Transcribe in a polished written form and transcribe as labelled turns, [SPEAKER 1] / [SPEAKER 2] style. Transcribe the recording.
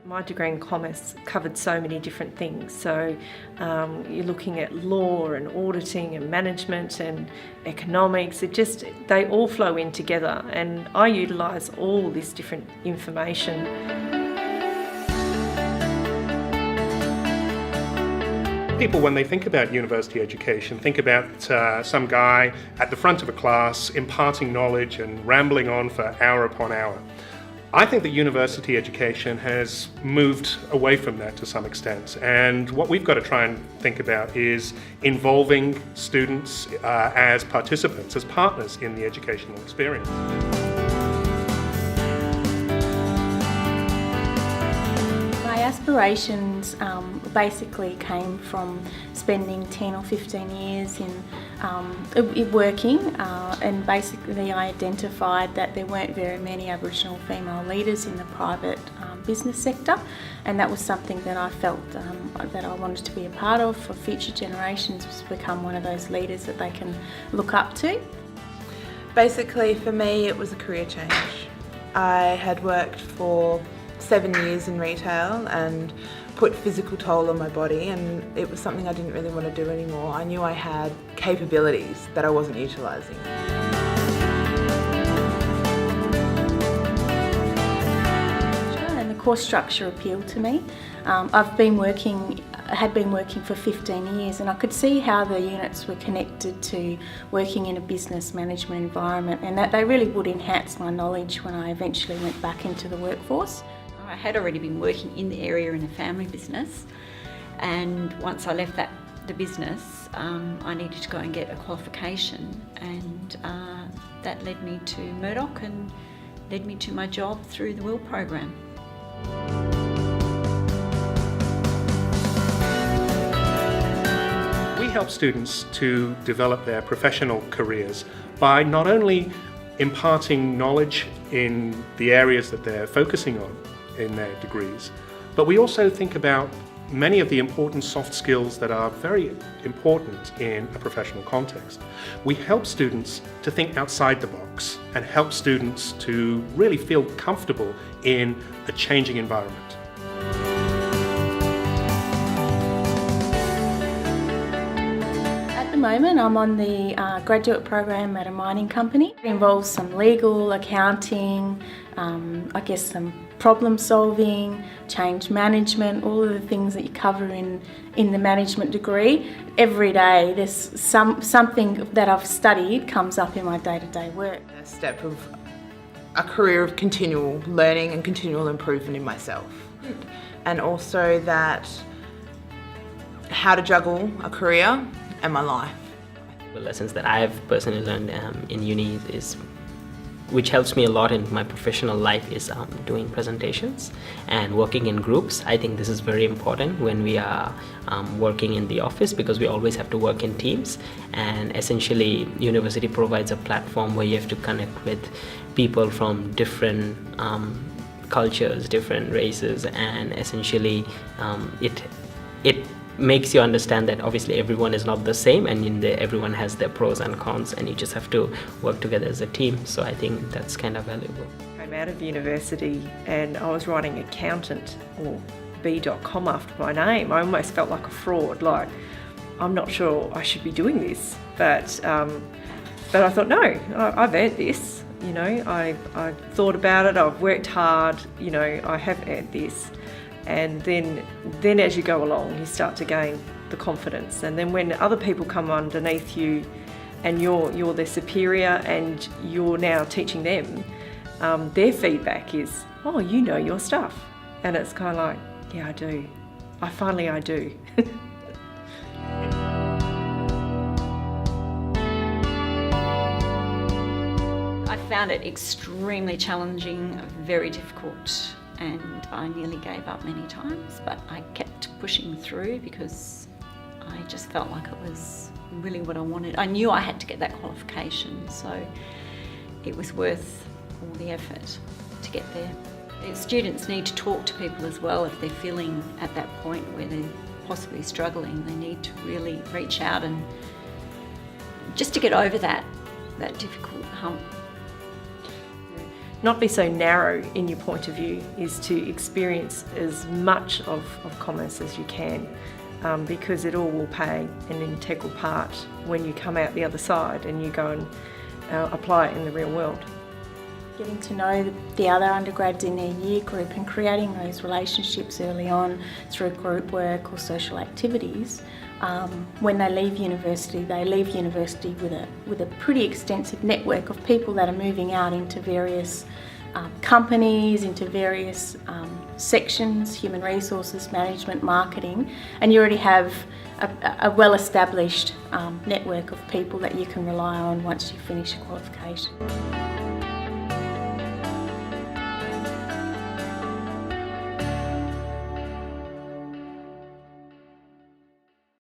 [SPEAKER 1] My degree in commerce covered so many different things. So you're looking at law and auditing and management and economics. They all flow in together, and I utilise all this different information.
[SPEAKER 2] People, when they think about university education, think about some guy at the front of a class imparting knowledge and rambling on for hour upon hour. I think that university education has moved away from that to some extent, and what we've got to try and think about is involving students as participants, as partners in the educational experience.
[SPEAKER 3] My aspirations basically came from spending 10 or 15 years in working, and basically I identified that there weren't very many Aboriginal female leaders in the private business sector, and that was something that I felt that I wanted to be a part of for future generations, to become one of those leaders that they can look up to.
[SPEAKER 4] Basically for me it was a career change. I had worked for 7 years in retail and put physical toll on my body, and it was something I didn't really want to do anymore. I knew I had capabilities that I wasn't utilising.
[SPEAKER 3] And the course structure appealed to me. I had been working for 15 years, and I could see how the units were connected to working in a business management environment, and that they really would enhance my knowledge when I eventually went back into the workforce.
[SPEAKER 5] I had already been working in the area in a family business, and once I left the business, I needed to go and get a qualification, and that led me to Murdoch and led me to my job through the WIL program.
[SPEAKER 2] We help students to develop their professional careers by not only imparting knowledge in the areas that they're focusing on in their degrees, but we also think about many of the important soft skills that are very important in a professional context. We help students to think outside the box and help students to really feel comfortable in a changing environment.
[SPEAKER 3] At the moment I'm on the graduate program at a mining company. It involves some legal, accounting, I guess some problem solving, change management, all of the things that you cover in the management degree. Every day there's something that I've studied comes up in my day-to-day work.
[SPEAKER 4] A step of a career of continual learning and continual improvement in myself. And also that how to juggle a career and my life.
[SPEAKER 6] The lessons that I've personally learned in uni which helps me a lot in my professional life is doing presentations and working in groups. I think this is very important when we are working in the office, because we always have to work in teams, and essentially university provides a platform where you have to connect with people from different cultures, different races, and essentially it makes you understand that obviously everyone is not the same, and everyone has their pros and cons, and you just have to work together as a team. So I think that's kind of valuable.
[SPEAKER 1] I came out of university and I was writing accountant or B.com after my name. I almost felt like a fraud, like I'm not sure I should be doing this, but I thought, no, I've earned this. You know, I thought about it, I've worked hard, you know, I have earned this. And then as you go along, you start to gain the confidence. And then when other people come underneath you and you're their superior and you're now teaching them, their feedback is, oh, you know your stuff. And it's kind of like, yeah, I do. I do.
[SPEAKER 5] I found it extremely challenging, very difficult, and I nearly gave up many times, but I kept pushing through because I just felt like it was really what I wanted. I knew I had to get that qualification, so it was worth all the effort to get there. Students need to talk to people as well if they're feeling at that point where they're possibly struggling. They need to really reach out and just to get over that difficult hump.
[SPEAKER 1] not be so narrow in your point of view, is to experience as much of commerce as you can, because it all will play an integral part when you come out the other side and you go and apply it in the real world.
[SPEAKER 3] Getting to know the other undergrads in their year group and creating those relationships early on through group work or social activities. When they leave university with a pretty extensive network of people that are moving out into various companies, into various sections, human resources, management, marketing, and you already have a well-established network of people that you can rely on once you finish your qualification.